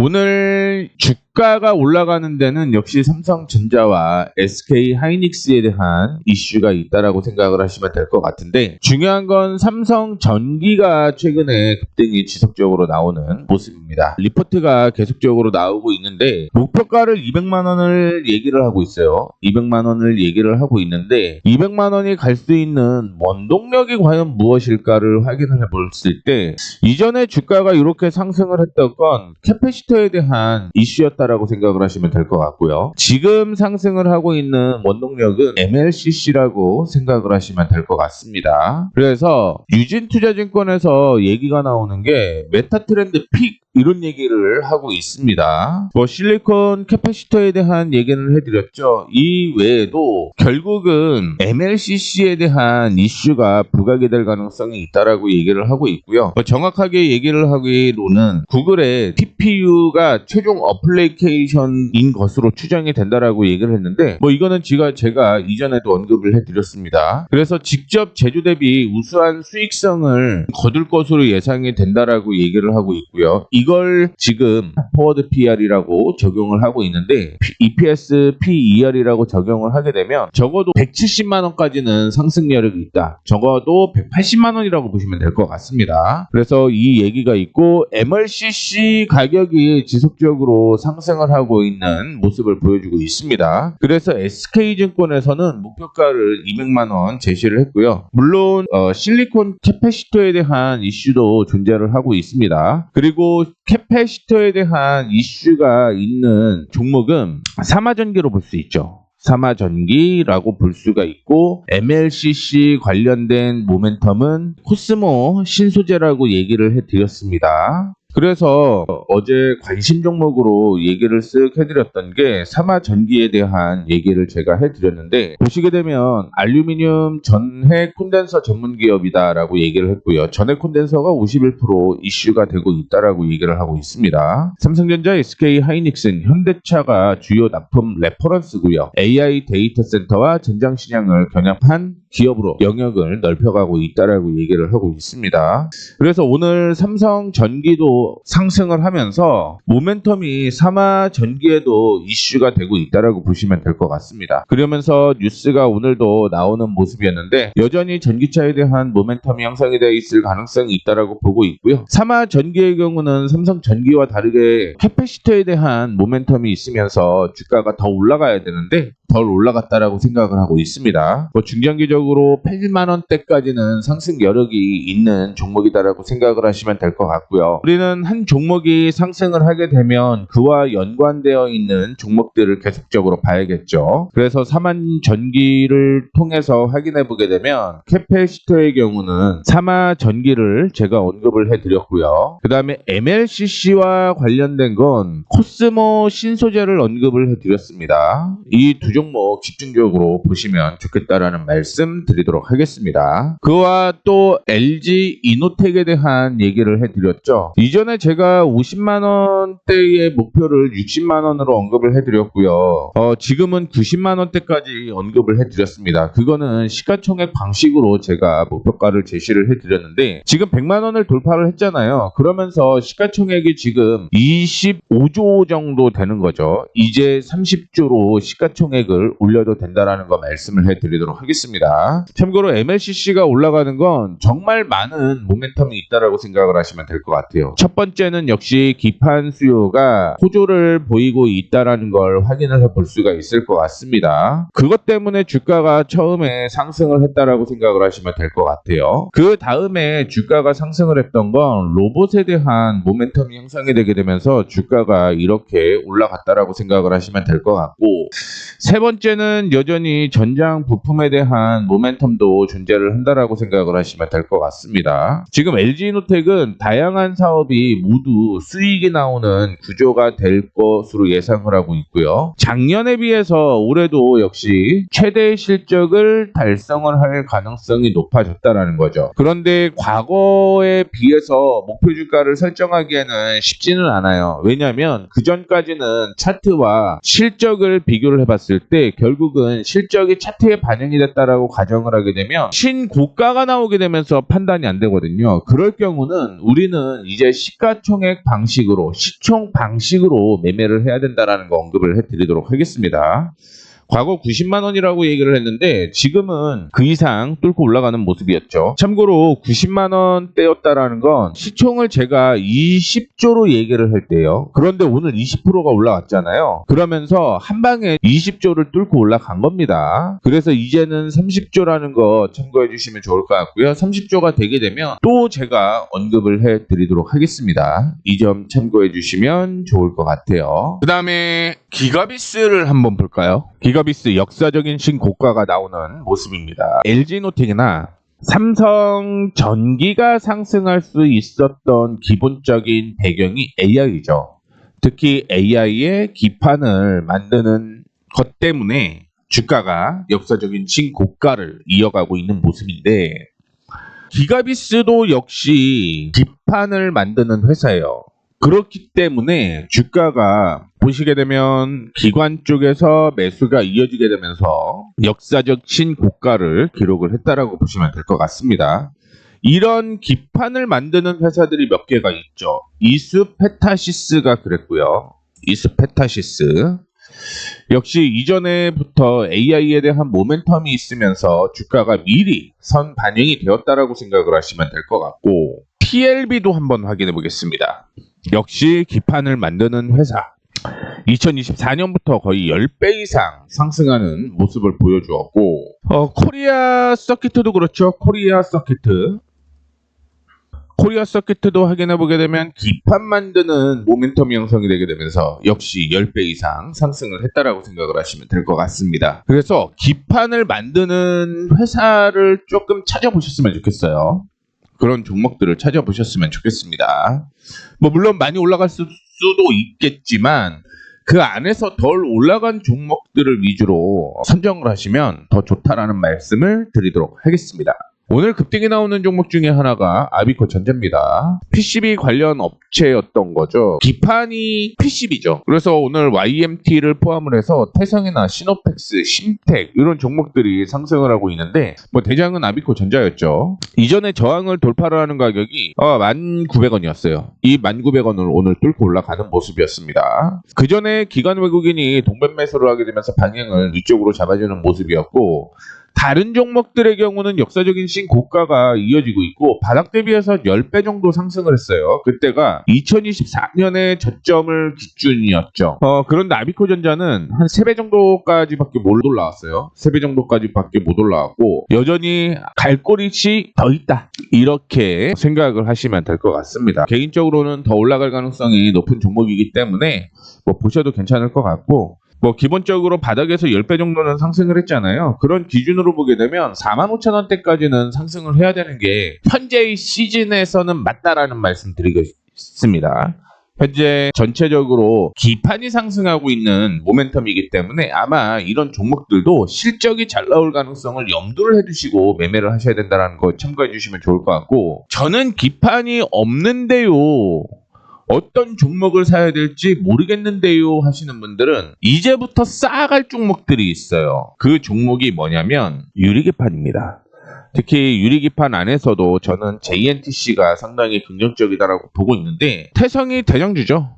오늘 주가가 올라가는 데는 역시 삼성전자와 SK하이닉스에 대한 이슈가 있다라고 생각을 하시면 될 것 같은데, 중요한 건 삼성전기가 최근에 급등이 지속적으로 나오는 모습입니다. 리포트가 계속적으로 나오고 있는데 목표가를 200만 원을 얘기를 하고 있어요. 200만 원을 얘기를 하고 있는데 200만 원이 갈 수 있는 원동력이 과연 무엇일까를 확인을 해봤을 때, 이전에 주가가 이렇게 상승을 했던 건 캐패시터에 대한 이슈였다라고 생각을 하시면 될 것 같고요. 지금 상승을 하고 있는 원동력은 MLCC라고 생각을 하시면 될 것 같습니다. 그래서 유진투자증권에서 얘기가 나오는 게 메타트렌드 픽 이런 얘기를 하고 있습니다. 실리콘 캐패시터에 대한 얘기는 해드렸죠. 이 외에도 결국은 MLCC에 대한 이슈가 부각이 될 가능성이 있다라고 얘기를 하고 있고요. 정확하게 얘기를 하기로는 구글의 TPU가 최종 어플리케이션인 것으로 추정이 된다라고 얘기를 했는데, 이거는 제가 이전에도 언급을 해드렸습니다. 그래서 직접 제조 대비 우수한 수익성을 거둘 것으로 예상이 된다라고 얘기를 하고 있고요. 이걸 지금 포워드 PR이라고 적용을 하고 있는데, EPS PER이라고 적용을 하게 되면 적어도 170만 원까지는 상승 여력이 있다. 적어도 180만 원이라고 보시면 될 것 같습니다. 그래서 이 얘기가 있고, MLCC 가격이 지속적으로 상승을 하고 있는 모습을 보여주고 있습니다. 그래서 SK증권에서는 목표가를 200만 원 제시를 했고요. 물론 실리콘 캐패시터에 대한 이슈도 존재를 하고 있습니다. 그리고 캐패시터에 대한 이슈가 있는 종목은 삼화전기로 볼 수 있죠. 삼화전기라고 볼 수가 있고, MLCC 관련된 모멘텀은 코스모 신소재라고 얘기를 해드렸습니다. 그래서 어제 관심 종목으로 얘기를 쓱 해드렸던 게 삼화전기에 대한 얘기를 제가 해드렸는데, 보시게 되면 알루미늄 전해 콘덴서 전문 기업이다라고 얘기를 했고요. 전해 콘덴서가 51% 이슈가 되고 있다라고 얘기를 하고 있습니다. 삼성전자, SK하이닉스는 현대차가 주요 납품 레퍼런스고요. AI 데이터 센터와 전장 시장을 겨냥한 기업으로 영역을 넓혀가고 있다라고 얘기를 하고 있습니다. 그래서 오늘 삼성전기도 상승을 하면서 모멘텀이 삼화전기에도 이슈가 되고 있다라고 보시면 될 것 같습니다. 그러면서 뉴스가 오늘도 나오는 모습이었는데, 여전히 전기차에 대한 모멘텀이 형성이 되어 있을 가능성이 있다라고 보고 있고요. 삼화전기의 경우는 삼성전기와 다르게 캐패시터에 대한 모멘텀이 있으면서 주가가 더 올라가야 되는데 덜 올라갔다라고 생각을 하고 있습니다. 중장기적으로 8만 원대까지는 상승 여력이 있는 종목이다라고 생각을 하시면 될 것 같고요. 우리는 한 종목이 상승을 하게 되면 그와 연관되어 있는 종목들을 계속적으로 봐야겠죠. 그래서 삼화전기를 통해서 확인해 보게 되면 캐패시터의 경우는 삼화전기를 제가 언급을 해드렸고요. 그 다음에 MLCC와 관련된 건 코스모 신소재를 언급을 해드렸습니다. 이 두 종목 집중적으로 보시면 좋겠다라는 말씀 드리도록 하겠습니다. 그와 또 LG 이노텍에 대한 얘기를 해드렸죠. 이전에 제가 50만 원대의 목표를 60만 원으로 언급을 해드렸고요. 지금은 90만 원대까지 언급을 해드렸습니다. 그거는 시가총액 방식으로 제가 목표가를 제시를 해드렸는데, 지금 100만 원을 돌파를 했잖아요. 그러면서 시가총액이 지금 25조 정도 되는 거죠. 이제 30조로 시가총액을 올려도 된다라는 거 말씀을 해드리도록 하겠습니다. 참고로 MLCC가 올라가는 건 정말 많은 모멘텀이 있다라고 생각을 하시면 될 것 같아요. 첫 번째는 역시 기판 수요가 호조를 보이고 있다라는 걸 확인을 해볼 수가 있을 것 같습니다. 그것 때문에 주가가 처음에 상승을 했다라고 생각을 하시면 될 것 같아요. 그 다음에 주가가 상승을 했던 건 로봇에 대한 모멘텀이 형성이 되게 되면서 주가가 이렇게 올라갔다라고 생각을 하시면 될 것 같고, 세 번째는 여전히 전장 부품에 대한 모멘텀도 존재를 한다라고 생각을 하시면 될 것 같습니다. 지금 LG이노텍은 다양한 사업이 모두 수익이 나오는 구조가 될 것으로 예상을 하고 있고요. 작년에 비해서 올해도 역시 최대 실적을 달성을 할 가능성이 높아졌다라는 거죠. 그런데 과거에 비해서 목표 주가를 설정하기에는 쉽지는 않아요. 왜냐하면 그 전까지는 차트와 실적을 비교를 해봤을 때 결국은 실적이 차트에 반영이 됐다라고 가정을 하게 되면 신고가가 나오게 되면서 판단이 안 되거든요. 그럴 경우는 우리는 이제 시가총액 방식으로 시총 방식으로 매매를 해야 된다라는 거 언급을 해드리도록 하겠습니다. 과거 90만 원이라고 얘기를 했는데 지금은 그 이상 뚫고 올라가는 모습이었죠. 참고로 90만 원대였다라는 건 시총을 제가 20조로 얘기를 할 때요. 그런데 오늘 20%가 올라갔잖아요. 그러면서 한 방에 20조를 뚫고 올라간 겁니다. 그래서 이제는 30조라는 거 참고해 주시면 좋을 것 같고요. 30조가 되게 되면 또 제가 언급을 해 드리도록 하겠습니다. 이 점 참고해 주시면 좋을 것 같아요. 그 다음에 기가비스를 한번 볼까요? 기가비스 역사적인 신고가가 나오는 모습입니다. LG노텍이나 삼성전기가 상승할 수 있었던 기본적인 배경이 AI죠. 특히 AI의 기판을 만드는 것 때문에 주가가 역사적인 신고가를 이어가고 있는 모습인데 기가비스도 역시 기판을 만드는 회사예요. 그렇기 때문에 주가가 보시게 되면 기관 쪽에서 매수가 이어지게 되면서 역사적 신고가를 기록을 했다라고 보시면 될 것 같습니다. 이런 기판을 만드는 회사들이 몇 개가 있죠. 이스페타시스가 그랬고요. 이스페타시스 역시 이전에부터 AI에 대한 모멘텀이 있으면서 주가가 미리 선 반영이 되었다라고 생각을 하시면 될 것 같고 PLB도 한번 확인해 보겠습니다. 역시 기판을 만드는 회사 2024년부터 거의 10배 이상 상승하는 모습을 보여주었고 코리아 서킷도 그렇죠. 코리아 서킷도 확인해 보게 되면 기판 만드는 모멘텀 형성이 되게 되면서 역시 10배 이상 상승을 했다라고 생각을 하시면 될 것 같습니다. 그래서 기판을 만드는 회사를 조금 찾아보셨으면 좋겠어요. 그런 종목들을 찾아보셨으면 좋겠습니다. 물론 많이 올라갈 수도 있겠지만 그 안에서 덜 올라간 종목들을 위주로 선정을 하시면 더 좋다라는 말씀을 드리도록 하겠습니다. 오늘 급등이 나오는 종목 중에 하나가 아비코 전자입니다. PCB 관련 업체였던 거죠. 기판이 PCB죠. 그래서 오늘 YMT를 포함을 해서 태성이나 시노펙스, 심텍 이런 종목들이 상승을 하고 있는데 대장은 아비코 전자였죠. 이전에 저항을 돌파를 하는 가격이 1,900원이었어요. 이 1,900원을 오늘 뚫고 올라가는 모습이었습니다. 그 전에 기관 외국인이 동반 매수를 하게 되면서 방향을 위쪽으로 잡아주는 모습이었고 다른 종목들의 경우는 역사적인 신고가가 이어지고 있고 바닥 대비해서 10배 정도 상승을 했어요. 그때가 2024년의 저점을 기준이었죠. 그런데 아비코전자는 한 3배 정도까지밖에 못 올라왔어요. 3배 정도까지밖에 못 올라왔고 여전히 갈 곳이 더 있다. 이렇게 생각을 하시면 될 것 같습니다. 개인적으로는 더 올라갈 가능성이 높은 종목이기 때문에 보셔도 괜찮을 것 같고 기본적으로 바닥에서 10배 정도는 상승을 했잖아요. 그런 기준으로 보게 되면 45,000원대까지는 상승을 해야 되는 게 현재의 시즌에서는 맞다라는 말씀 드리겠습니다. 현재 전체적으로 기판이 상승하고 있는 모멘텀이기 때문에 아마 이런 종목들도 실적이 잘 나올 가능성을 염두를 해두시고 매매를 하셔야 된다는 거 참고해 주시면 좋을 것 같고 저는 기판이 없는데요. 어떤 종목을 사야 될지 모르겠는데요 하시는 분들은 이제부터 쌓아갈 종목들이 있어요. 그 종목이 뭐냐면 유리기판입니다. 특히 유리기판 안에서도 저는 JNTC가 상당히 긍정적이다라고 보고 있는데 태성이 대장주죠.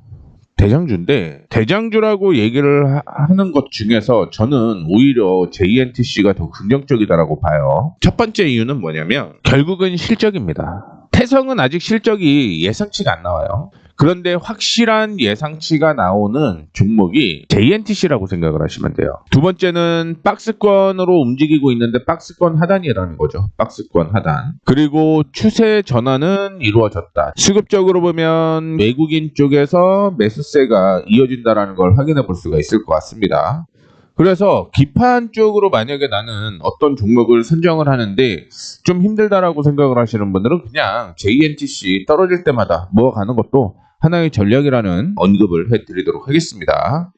대장주인데 대장주라고 얘기를 하는 것 중에서 저는 오히려 JNTC가 더 긍정적이다라고 봐요. 첫 번째 이유는 뭐냐면 결국은 실적입니다. 태성은 아직 실적이 예상치가 안 나와요. 그런데 확실한 예상치가 나오는 종목이 JNTC라고 생각을 하시면 돼요. 두 번째는 박스권으로 움직이고 있는데 박스권 하단이라는 거죠. 박스권 하단. 그리고 추세 전환은 이루어졌다. 수급적으로 보면 외국인 쪽에서 매수세가 이어진다는 걸 확인해 볼 수가 있을 것 같습니다. 그래서 기판 쪽으로 만약에 나는 어떤 종목을 선정을 하는데 좀 힘들다라고 생각을 하시는 분들은 그냥 JNTC 떨어질 때마다 모아가는 것도 하나의 전략이라는 언급을 해드리도록 하겠습니다.